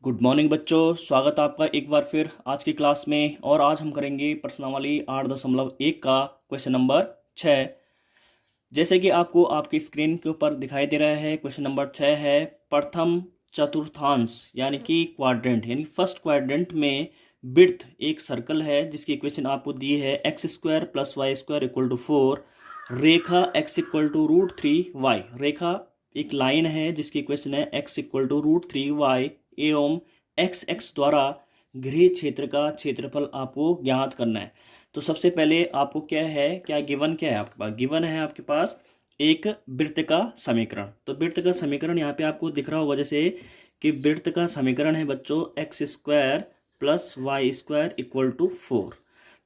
Good morning बच्चों, स्वागत है आपका एक बार फिर आज की क्लास में। और आज हम करेंगे प्रश्नावली 8.1 का क्वेश्चन नंबर 6। जैसे कि आपको आपकी स्क्रीन के ऊपर दिखाई दे रहा है, क्वेश्चन नंबर 6 है प्रथम चतुर्थांश यानी कि क्वाड्रेंट यानी फर्स्ट क्वाड्रेंट में विड्थ एक सर्कल है जिसकी इक्वेशन आपको दी है x² + y² = 4। रेखा x = √3y। रेखा एक लाइन है जिसकी इक्वेशन है x = √3y एवं x द्वारा गृह क्षेत्र का क्षेत्रफल आपको ज्ञात करना है। तो सबसे पहले आपको क्या गिवन है आपके पास? गिवन है आपके पास एक वृत्त का समीकरण। तो वृत्त का समीकरण यहाँ पे आपको दिख रहा होगा, जैसे कि वृत्त का समीकरण है बच्चों x² + y² = 4।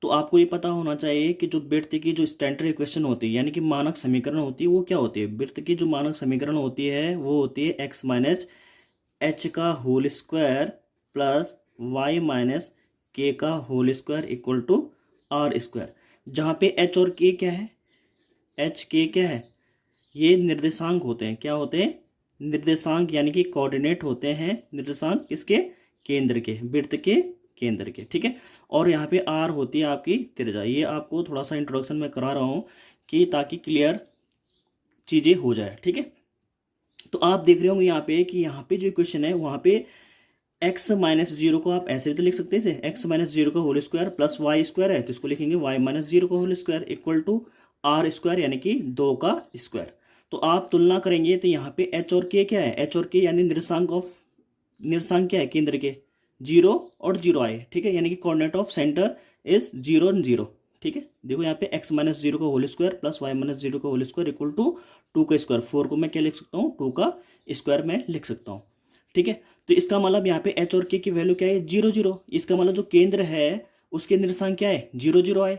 तो आपको ये पता होना चाहिए कि जो वृत्त की जो स्टैंडर्ड इक्वेशन होती है यानी कि मानक समीकरण होती है वो क्या होती है। वृत्त की जो मानक समीकरण होती है वो होती है x - h का whole square plus y - k का होल स्क्वायर = r²। जहाँ पे h और k क्या है, h k क्या है, ये निर्देशांक होते हैं। क्या होते हैं? निर्देशांक यानी कि कोऑर्डिनेट होते हैं। निर्देशांक किसके? केंद्र के, वृत्त के केंद्र के। ठीक है। और यहाँ पे r होती है आपकी त्रिज्या। ये आपको थोड़ा सा इंट्रोडक्शन में करा रहा हूँ कि ताकि क्लियर चीज़ें हो जाए। ठीक है। तो आप देख रहे होंगे यहाँ पे कि यहाँ पे जो इक्वेशन है वहाँ पे x - 0 को आप ऐसे भी तो लिख सकते हैं, x - 0 का होल स्क्वायर प्लस y² है तो इसको लिखेंगे y - 0 का होल स्क्वायर = r² यानी कि 2 का स्क्वायर। तो आप तुलना करेंगे तो यहाँ पे h और k क्या है, h और k यानी निर्देशांक क्या है केंद्र के, 0 और 0 आए। ठीक है। यानी कि कोऑर्डिनेट ऑफ सेंटर इज 0 और 0। ठीक है। देखो यहाँ पे x - 0 का होल स्क्वायर प्लस y - 0 का होल स्क्वायर = 2 का स्क्वायर। 4 को मैं क्या लिख सकता हूँ, 2 का स्क्वायर में लिख सकता हूँ। ठीक है। तो इसका मतलब यहाँ पे h और k की वैल्यू क्या है, 0 0। इसका मतलब जो केंद्र है उसके निर्देशांक क्या है, 0 0 आए।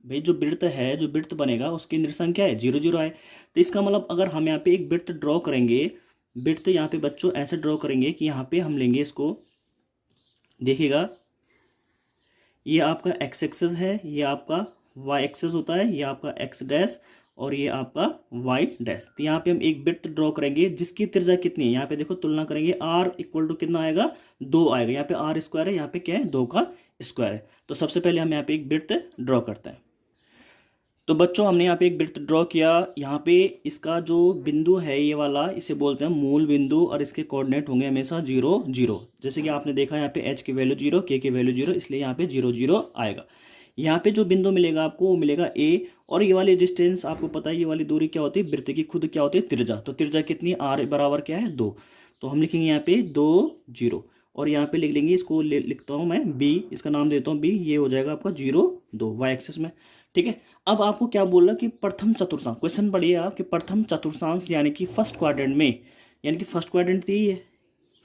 भाई जो वृत्त है, जो वृत्त बनेगा उसके निर्देशांक क्या है, 0 0 आए। तो इसका मतलब अगर हम यहाँ पे एक वृत्त ड्रॉ करेंगे, वृत्त यहाँ पे बच्चों ऐसे ड्रॉ करेंगे कि यहाँ पे हम लेंगे इसको, देखिएगा ये आपका x एक्सेस है, ये आपका y एक्सेस होता है, ये आपका x' और ये आपका y'। तो यहाँ पे हम एक वृत्त ड्रॉ करेंगे जिसकी त्रिज्या कितनी है, यहाँ पे देखो तुलना करेंगे r = कितना आएगा, 2 आएगा। यहाँ पे r² है, यहाँ पे क्या है, 2 का स्क्वायर है। तो सबसे पहले हम यहाँ पे एक वृत्त ड्रॉ करते हैं। तो बच्चों हमने यहाँ पे एक वृत्त ड्रॉ किया। यहाँ पे इसका जो बिंदु है ये वाला, इसे बोलते हैं मूल बिंदु और इसके कोऑर्डिनेट होंगे हमेशा 0 0। जैसे कि आपने देखा यहाँ पे h की वैल्यू 0, k की वैल्यू 0, इसलिए यहाँ पे 0 0 आएगा। यहाँ पे जो बिंदु मिलेगा आपको वो मिलेगा a। और ये वाली डिस्टेंस आपको पता है, ये वाली दूरी क्या होती है, वृत्त की खुद क्या होती है, त्रिज्या। तो त्रिज्या कितनी, r बराबर क्या है, 2। तो हम लिखेंगे यहाँ पे 2 0 और यहाँ पे लिख लेंगे, इसको लिखता हूँ मैं b, इसका नाम देता हूँ b। ये हो जाएगा आपका 0 2 y एक्सिस में। ठीक है। अब आपको क्या बोल रहा कि प्रथम चतुर्थांश, क्वेश्चन पढ़िए आप कि प्रथम चतुर्थांश यानी कि फर्स्ट क्वाड्रेंट में, यानी कि फर्स्ट क्वाड्रेंट यही है,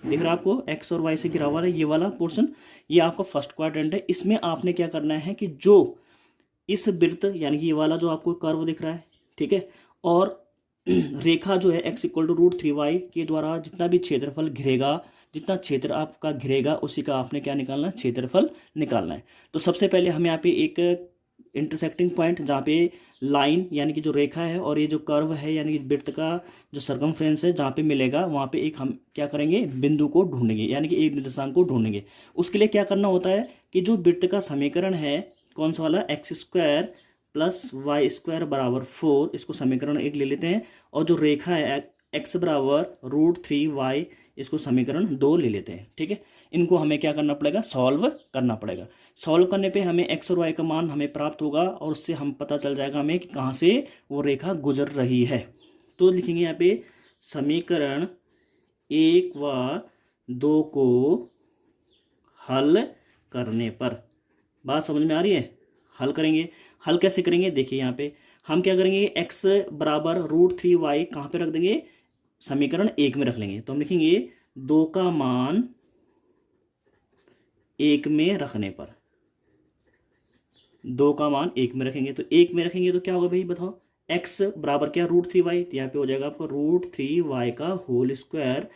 दिख रहा है आपको x और y से घिरा हुआ है ये वाला पोर्शन, ये आपका फर्स्ट क्वाड्रेंट है। इसमें आपने क्या करना है कि जो इस वृत्त यानी कि ये वाला जो आपको कर्व दिख रहा है, ठीक है, और रेखा जो है x = √3y के द्वारा जितना भी क्षेत्रफल घिरेगा, जितना क्षेत्र आपका घिरेगा उसी का आपने क्या निकालना है, क्षेत्रफल निकालना है। तो सबसे पहले हम यहाँ पे एक इंटरसेक्टिंग पॉइंट जहाँ पे लाइन यानी कि जो रेखा है और ये जो कर्व है यानी कि वृत्त का जो सर्कमफ्रेंस है जहाँ पे मिलेगा वहाँ पे एक हम क्या करेंगे, बिंदु को ढूंढेंगे यानी कि एक निर्देशांक को ढूंढेंगे। उसके लिए क्या करना होता है कि जो वृत्त का समीकरण है कौन सा वाला, x² + y² = 4, इसको समीकरण 1 ले लेते हैं। और जो रेखा है x = √3y, इसको समीकरण 2 ले लेते हैं। ठीक है। इनको हमें क्या करना पड़ेगा, सॉल्व करना पड़ेगा। सॉल्व करने पे हमें x और y का मान हमें प्राप्त होगा और उससे हम पता चल जाएगा हमें कि कहाँ से वो रेखा गुजर रही है। तो लिखेंगे यहाँ पे समीकरण 1 व 2 को हल करने पर, बात समझ में आ रही है? हल करेंगे। हल कैसे करेंगे, देखिए यहाँ पे हम क्या करेंगे, x = √3y कहाँ पे रख देंगे, समीकरण 1 में रख लेंगे। तो हम लिखेंगे 2 का मान 1 में रखने पर, 2 का मान 1 में रखेंगे। तो 1 में रखेंगे तो क्या होगा भाई बताओ, x बराबर क्या, √3y। तो यहाँ पे हो जाएगा आपका √3y का होल स्क्वायर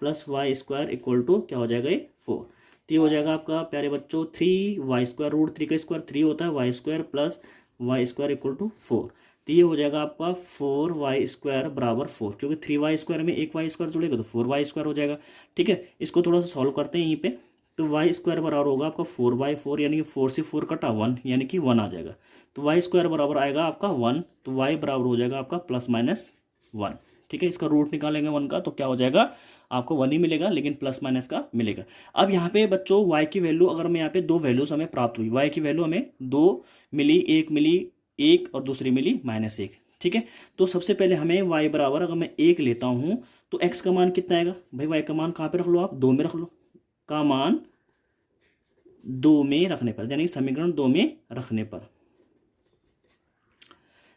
प्लस y² = क्या हो जाएगा, 4। तो ये हो जाएगा आपका प्यारे बच्चों 3y², √3 का स्क्वायर 3 होता है, y² + y² = 4। तो ये हो जाएगा आपका 4y² बराबर 4, क्योंकि 3y² में एक y² जुड़ेगा तो 4y² हो जाएगा। ठीक है, इसको थोड़ा सा सॉल्व करते हैं यहीं पे। तो y² बराबर होगा आपका 4/4, यानी कि 4 से 4 कटा 1, यानी कि 1 आ जाएगा। तो y² बराबर आएगा आपका 1, तो y बराबर हो जाएगा आपका +-1। ठीक है, इसका रूट निकालेंगे 1 का तो क्या हो जाएगा, आपको 1 ही मिलेगा, लेकिन प्लस माइनस का मिलेगा। अब यहाँ पे बच्चों y की वैल्यू, अगर हमें यहाँ पे दो वैल्यूज हमें प्राप्त हुई, y की वैल्यू हमें 2 मिली, 1 मिली, 1 और दूसरी मिली -1। ठीक है, तो सबसे पहले हमें y बराबर, अगर मैं 1 लेता हूँ तो x का मान कितना आएगा भाई, y का मान कहाँ पे रख लो आप, 2 में रख लो, का मान 2 में रखने पर, यानी समीकरण 2 में रखने पर।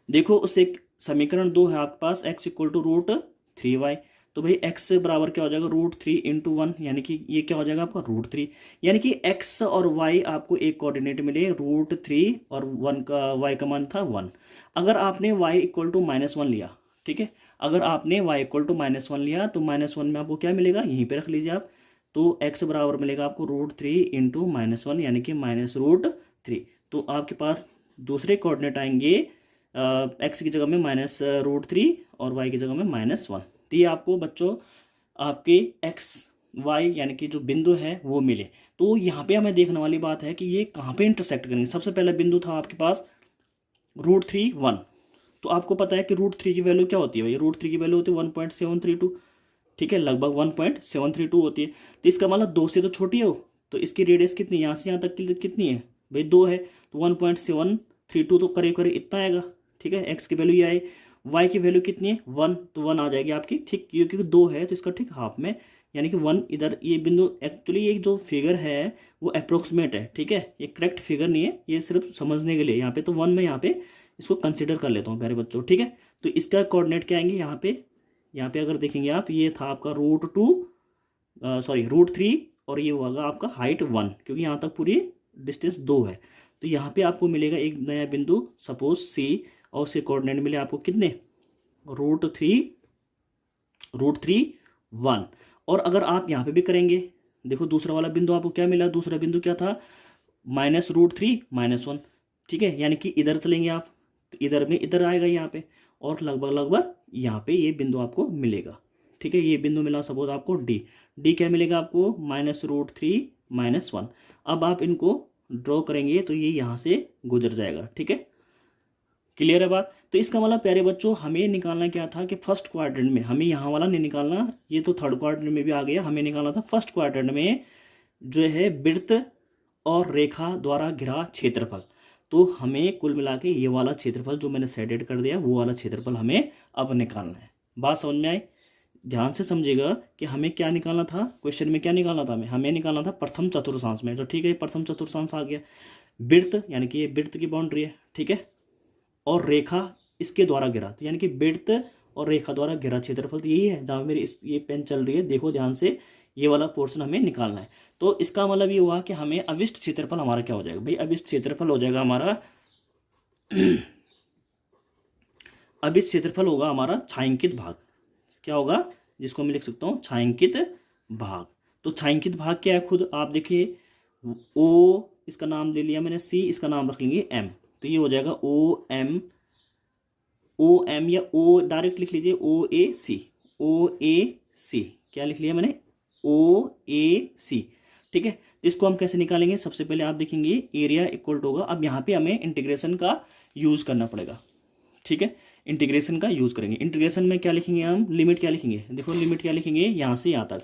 देखो उस एक समीकरण 2 है आपके पास, x = √3y। तो भाई x बराबर क्या हो जाएगा, √3 × 1, यानी कि ये क्या हो जाएगा आपका √3, यानी कि x और y आपको एक कोऑर्डिनेट मिले, √3 और 1 का y का मान था 1। अगर आपने y = -1 लिया, ठीक है, अगर आपने y = -1 लिया तो -1 में आपको क्या मिलेगा, यहीं पे रख लीजिए आप। तो x बराबर मिलेगा आपको √3 × -1, यानी कि -√3। तो आपके पास दूसरे कोऑर्डिनेट आएंगे x की जगह में -√3 और y की जगह में -1। तो ये आपको बच्चों आपके x y यानी कि जो बिंदु है वो मिले। तो यहाँ पे हमें देखने वाली बात है कि ये कहाँ पे इंटरसेक्ट करेंगे। सबसे पहला बिंदु था आपके पास √3 1। तो आपको पता है कि √3 की वैल्यू क्या होती है भाई, √3 की वैल्यू होती है 1.732। ठीक है, लगभग 1.732 होती है। तो इसका मतलब 2 से तो छोटी हो, तो इसकी रेडियस कितनी, यहाँ से यहाँ तक की कितनी है भाई, 2 है, तो 1.732 तो करीब करीब इतना आएगा। ठीक है, x की वैल्यू ये आए, y की वैल्यू कितनी है 1, तो 1 आ जाएगी आपकी। ठीक, ये क्योंकि 2 है तो इसका ठीक हाफ में, यानी कि 1 इधर। ये बिंदु एक्चुअली ये जो फिगर है वो अप्रोक्सीमेट है। ठीक है, ये करेक्ट फिगर नहीं है, ये सिर्फ समझने के लिए। यहाँ पे तो 1 में यहाँ पे इसको कंसिडर कर लेता हूँ प्यारे बच्चों। ठीक है, तो इसका कोऑर्डिनेट क्या आएंगे यहाँ पे अगर देखेंगे आप, ये था आपका √3 और ये होगा आपका हाइट 1, क्योंकि यहाँ तक पूरी डिस्टेंस 2 है। तो यहाँ पे आपको मिलेगा एक नया बिंदु, सपोज C, और उसके कोऑर्डिनेट मिले आपको कितने, √3 1। और अगर आप यहाँ पे भी करेंगे, देखो दूसरा वाला बिंदु आपको क्या मिला, दूसरा बिंदु क्या था, -√3 -1। ठीक है, यानी कि इधर चलेंगे आप तो इधर में इधर आएगा यहाँ पे, और लगभग लगभग यहाँ पे ये बिंदु आपको मिलेगा। ठीक है, ये बिंदु मिला सपोज आपको D क्या मिलेगा आपको, -√3 -1। अब आप इनको ड्रॉ करेंगे तो ये यहाँ से गुजर जाएगा। ठीक है, क्लियर है बात। तो इसका मतलब प्यारे बच्चों हमें निकालना क्या था कि फर्स्ट क्वाड्रेंट में, हमें यहाँ वाला नहीं निकालना, ये तो थर्ड क्वाड्रेंट में भी आ गया, हमें निकालना था फर्स्ट क्वाड्रेंट में जो है वृत्त और रेखा द्वारा घिरा क्षेत्रफल। तो हमें कुल मिला के ये वाला क्षेत्रफल जो मैंने सेडेड कर दिया, वो वाला क्षेत्रफल हमें अब निकालना है। बात समझ में आई, ध्यान से समझिएगा कि हमें क्या निकालना था, क्वेश्चन में क्या निकालना था, हमें निकालना था प्रथम चतुर्थांश में। तो ठीक है, प्रथम चतुर्थांश आ गया, वृत्त यानी कि ये वृत्त की बाउंड्री है। ठीक है, और रेखा इसके द्वारा घिरा, तो यानी कि वृत्त और रेखा द्वारा घिरा क्षेत्रफल, तो यही है जहाँ मेरी ये पेन चल रही है, देखो ध्यान से, ये वाला पोर्शन हमें निकालना है। तो इसका मतलब ये हुआ कि हमें अविष्ट क्षेत्रफल हमारा क्या हो जाएगा भाई, अविष्ट क्षेत्रफल हो जाएगा हमारा अविष्ट क्षेत्रफल होगा हमारा छायांकित भाग। क्या होगा, जिसको मैं लिख सकता हूँ छायांकित भाग। तो छायांकित भाग क्या है, खुद आप देखिए, O इसका नाम ले लिया मैंने, C इसका नाम रख लेंगे M, तो ये हो जाएगा OM या O डायरेक्ट लिख लीजिए, OAC क्या लिख लिया मैंने, OAC। ठीक है, तो इसको हम कैसे निकालेंगे, सबसे पहले आप देखेंगे एरिया इक्वल टू होगा, अब यहाँ पे हमें इंटीग्रेशन का यूज करना पड़ेगा। ठीक है, इंटीग्रेशन का यूज करेंगे। इंटीग्रेशन में क्या लिखेंगे हम, लिमिट क्या लिखेंगे, देखो लिमिट क्या लिखेंगे, यहाँ से यहाँ तक,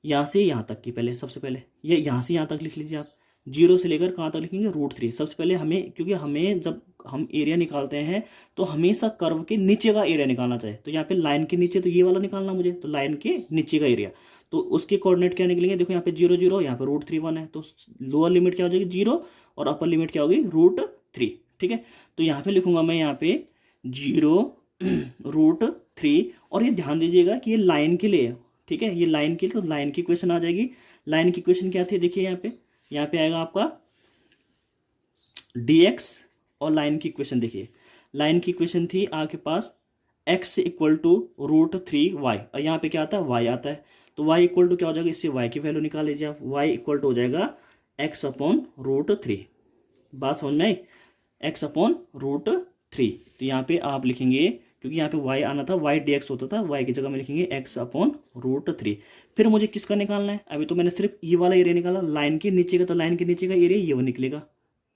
यहाँ से यहाँ तक की पहले सबसे पहले ये यहाँ से यहाँ तक लिख लीजिए आप, 0 से लेकर कहाँ तक लिखेंगे, √3। सबसे पहले हमें, क्योंकि हमें जब हम एरिया निकालते हैं तो हमेशा कर्व के नीचे का एरिया निकालना चाहिए। तो यहाँ पे लाइन के नीचे, तो ये वाला निकालना मुझे, तो लाइन के नीचे का एरिया, तो उसके कोऑर्डिनेट क्या निकलेंगे, देखो यहाँ पे 0 0, यहाँ पे √3 1 है, तो लोअर लिमिट क्या हो जाएगी 0 और अपर लिमिट क्या होगी √3। ठीक है, तो यहाँ पे लिखूंगा मैं यहाँ पे 0 √3, और ये ध्यान दीजिएगा कि ये लाइन के लिए है। ठीक है, ये लाइन के लिए, तो लाइन की इक्वेशन आ जाएगी। लाइन की इक्वेशन क्या थी, देखिए यहाँ पे आएगा आपका dx, और लाइन की इक्वेशन देखिए, लाइन की इक्वेशन थी आपके पास x = √3y, और यहाँ पे क्या आता है, y आता है। तो y इक्वल टू क्या हो जाएगा, इससे y की वैल्यू निकाल लीजिए आप, y इक्वल टू हो जाएगा x/√3। बात समझ में आई, x/√3। 3। तो यहाँ पे आप लिखेंगे, क्योंकि यहाँ पे y आना था, y dx होता था, y की जगह में लिखेंगे x/√3। फिर मुझे किसका निकालना है? अभी तो मैंने सिर्फ ये वाला एरिया निकाला, लाइन के नीचे का, तो लाइन के नीचे का एरिया ये वो निकलेगा,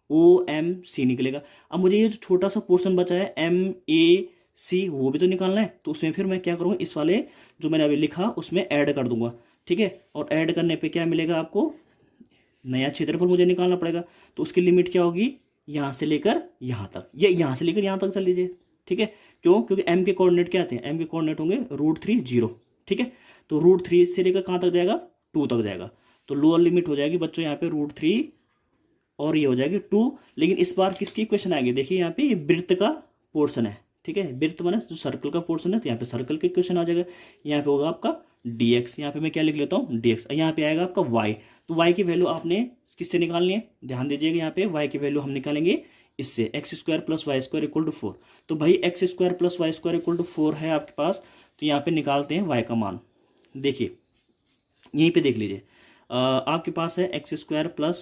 OMC निकलेगा। अब मुझे ये जो छोटा सा पोर्शन बचा है MAC, वो भी तो निकालना है। तो उसमें फिर मैं क्या करूँगा, इस वाले जो मैंने अभी लिखा उसमें ऐड कर दूंगा, ठीक है। और ऐड करने पे क्या मिलेगा आपको, नया क्षेत्रफल मुझे निकालना पड़ेगा। तो उसकी लिमिट क्या होगी, यहाँ से लेकर यहाँ तक, ये यहाँ से लेकर यहाँ तक चल लीजिए, ठीक है। क्यों? क्योंकि m के कोऑर्डिनेट क्या आते हैं, m के कोऑर्डिनेट होंगे √3 0, ठीक है। तो √3 से लेकर कहाँ तक जाएगा, 2 तक जाएगा। तो लोअर लिमिट हो जाएगी बच्चों यहाँ पे √3 और ये हो जाएगी 2। लेकिन इस बार किसकी इक्वेशन आएगी, देखिए यहाँ पे ये वृत्त का पोर्शन है, ठीक है। वृत्त माने जो सर्कल का पोर्शन है, तो यहाँ पे सर्कल का इक्वेशन आ जाएगा। यहाँ पे होगा आपका dx, यहाँ पे मैं क्या लिख लेता हूँ dx। यहाँ पे आएगा आपका y। तो y की वैल्यू आपने किससे निकालनी है, ध्यान दीजिएगा। यहाँ पे y की वैल्यू हम निकालेंगे इससे, x² + y² = 4। तो भाई x² + y² = 4 है आपके पास। तो यहाँ पे निकालते हैं y का मान। देखिए यहीं पे देख लीजिए, आपके पास है x² +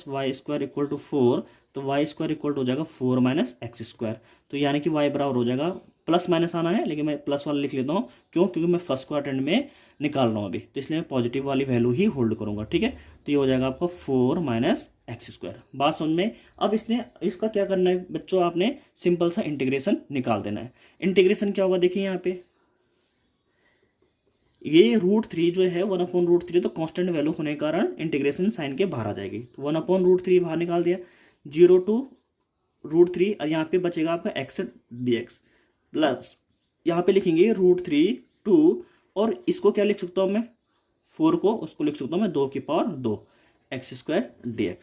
y² = 4। तो y² हो जाएगा 4 - x²। तो यानी कि y बराबर हो जाएगा, प्लस माइनस आना है लेकिन मैं प्लस वाला लिख लेता हूँ। क्यों? क्योंकि मैं फर्स्ट क्वाड्रेंट में निकाल रहा हूँ अभी, तो इसलिए मैं पॉजिटिव वाली वैल्यू ही होल्ड करूँगा, ठीक है। तो ये हो जाएगा आपका 4 - x²। बात समझ में? अब इसका क्या करना है बच्चों, आपने सिंपल सा इंटीग्रेशन निकाल देना है। इंटीग्रेशन क्या होगा, देखिए यहाँ पे ये √3 जो है 1/√3, तो कांस्टेंट वैल्यू होने के कारण इंटीग्रेशन साइन के बाहर आ जाएगी। तो 1/√3 बाहर निकाल दिया, 0 to √3, और यहाँ पे बचेगा आपका x dx प्लस यहाँ पे लिखेंगे √3 2, और इसको क्या लिख सकता हूँ मैं, 4 को उसको लिख सकता हूँ मैं 2 x² dx।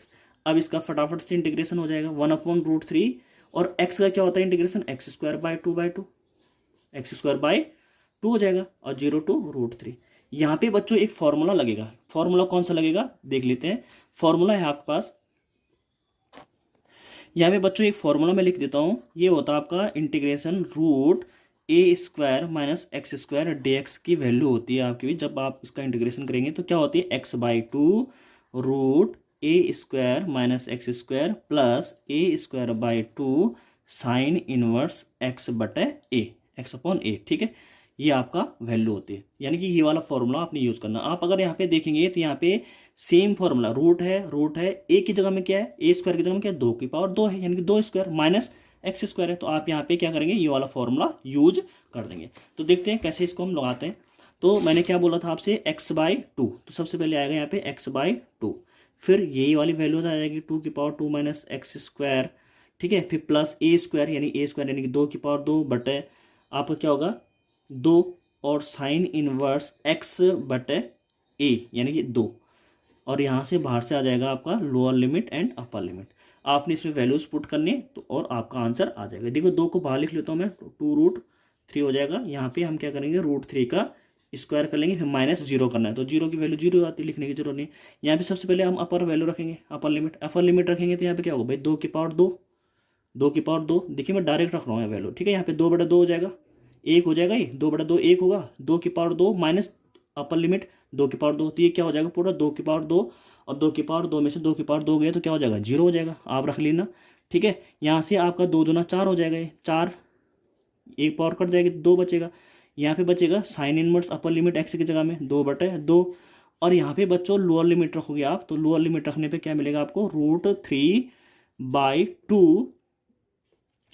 अब इसका फटाफट से इंटीग्रेशन हो जाएगा 1/√3, और x का क्या होता है इंटीग्रेशन, x²/2/2, x²/2 हो जाएगा, और 0 to √3। यहाँ पे बच्चों एक फॉर्मूला लगेगा। फॉर्मूला कौन सा लगेगा देख लेते हैं। फॉर्मूला है आपके पास, यहाँ पे बच्चों एक फॉर्मूला मैं लिख देता हूँ। ये होता है आपका इंटीग्रेशन √a² - x² dx की वैल्यू होती है आपकी, जब आप इसका इंटीग्रेशन करेंगे तो क्या होती है, x/2 √a² - x² plus a²/2 sine inverse x/a, x/a, ठीक है। ये आपका वैल्यू होती है, यानी कि ये वाला फॉर्मूला आपने यूज करना। आप अगर यहाँ पे देखेंगे तो यहाँ पे सेम फॉर्मूला, रूट है ए की जगह में क्या है, a² की जगह में क्या है, 2 है, यानी कि 2² माइनस x² है। तो आप यहाँ पे क्या करेंगे, ये वाला फॉर्मूला यूज कर देंगे। तो देखते हैं कैसे इसको हम लगाते हैं। तो मैंने क्या बोला था आपसे, x/2। तो सबसे पहले आएगा यहाँ पे x/2, फिर यही वाली वैल्यूज आ जाएगी 2 माइनस x², ठीक है। फिर प्लस a² यानी यानी कि 2 बटे आपका क्या होगा 2, और साइन इनवर्स x/a यानी कि 2, और यहाँ से बाहर से आ जाएगा आपका lower limit and upper limit. आपने इसमें वैल्यूज पुट करनी है तो और आपका आंसर आ जाएगा। देखो 2 को बाहर लिख लेता हूँ मैं, 2√3 हो जाएगा। यहाँ पे हम क्या करेंगे, √3 का स्क्वायर कर लेंगे, फिर -0 करना है, तो 0 की वैल्यू 0 आती है, लिखने की जरूरत नहीं। यहाँ पे सबसे पहले हम अपर वैल्यू रखेंगे, अपर लिमिट रखेंगे, तो यहाँ पे क्या होगा भाई 2 देखिए मैं डायरेक्ट रख रहा हूँ वैल्यू, ठीक है। यहाँ पे 2/2 हो जाएगा, 1 हो जाएगा, ये 2/2 1 होगा, 2 माइनस अपर लिमिट 2, तो ये क्या हो जाएगा पूरा 2, और 2 में से 2 गया तो क्या हो जाएगा 0 हो जाएगा, आप रख लेना, ठीक है। यहाँ से आपका 2 दूना 4 हो जाएगा, ये 4, 1 पावर कट जाएगी, 2 बचेगा। यहाँ पे बचेगा sine inverse upper limit x की जगह में 2/2, और यहाँ पे बच्चों लोअर लिमिट रखोगे आप, तो लोअर लिमिट रखने पे क्या मिलेगा आपको, √3/2,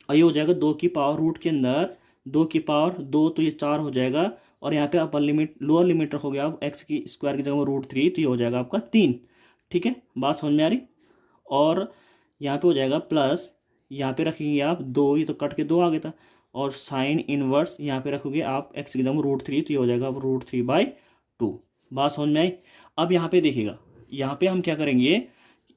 और ये हो जाएगा 2 की पावर रूट के अंदर 2 की पावर 2, तो ये 4 हो जाएगा। और यहाँ पे अपर लिमिट लोअर लिमिट रखोगे आप x की स्क्वायर की जगह में √3, तो ये हो जाएगा आपका 3, ठीक है। बात समझ में आ रही। और यहाँ पे हो जाएगा प्लस, यहाँ पे रखेंगे आप 2, ये तो कट के 2 आ गया था, और साइन इनवर्स यहाँ पे रखोगे आप x की जगह में √3, तो ये हो जाएगा अब √3/2। बात समझ में आई। अब यहाँ पे देखिएगा, यहाँ पे हम क्या करेंगे,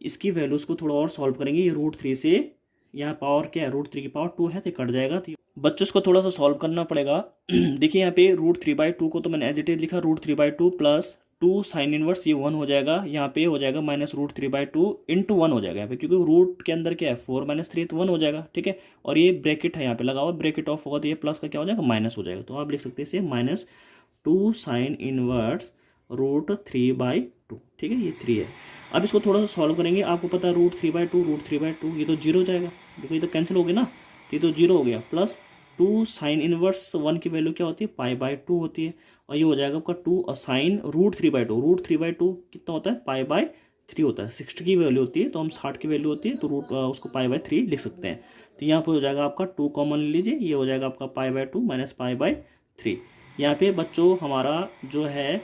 इसकी वैल्यूज को थोड़ा और सॉल्व करेंगे। ये √3 से यहाँ पावर क्या है, √3 की पावर 2 है, तो कट जाएगा, तो बच्चों इसको थोड़ा सा सॉल्व करना पड़ेगा। देखिए यहाँ पे √3/2 को तो मैंने एज इट इज लिखा, √3/2 प्लस 2 साइन इनवर्स, ये 1 हो जाएगा, यहाँ पे हो जाएगा -√3/2 इंटू 1 हो जाएगा यहाँ पे, क्योंकि रूट के अंदर क्या है 4 - 3, तो 1 हो जाएगा, ठीक है। और ये ब्रैकेट है यहाँ पे लगा हुआ, ब्रैकेट ऑफ होगा तो ये प्लस का क्या हो जाएगा, माइनस हो जाएगा। तो आप लिख सकते हैं इसे -2 साइन इनवर्स √3/2, ठीक है, ये 3 है। अब इसको थोड़ा सा सॉल्व करेंगे, आपको पता है √3/2 ये तो 0 हो जाएगा, देखो ये तो कैंसिल हो गया ना, तो ये तो 0 हो गया। प्लस 2 साइन इनवर्स 1 की वैल्यू क्या होती है, पाई/2 होती है। और ये हो जाएगा आपका 2 और साइन √3/2, √3/2 कितना होता है, पाई/3 होता है। 60 की वैल्यू होती है तो हम 60 की वैल्यू होती है तो उसको पाई/3 लिख सकते हैं। तो यहाँ पे हो जाएगा आपका 2 कॉमन ले लीजिए, ये हो जाएगा आपका पाई/2 माइनस पाई/3। यहाँ पे बच्चों हमारा जो है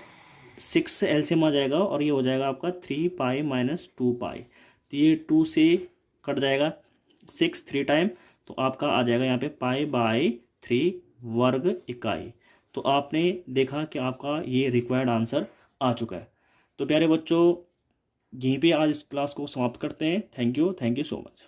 6 एलसीएम आ जाएगा और ये हो जाएगा आपका 3 पाई माइनस 2 पाई। तो ये 2 से कट जाएगा 6 3 टाइम, तो आपका आ जाएगा यहाँ पे पाई/3 वर्ग इकाई। तो आपने देखा कि आपका ये रिक्वायर्ड आंसर आ चुका है। तो प्यारे बच्चों, यहीं पे आज इस क्लास को समाप्त करते हैं। Thank you so much.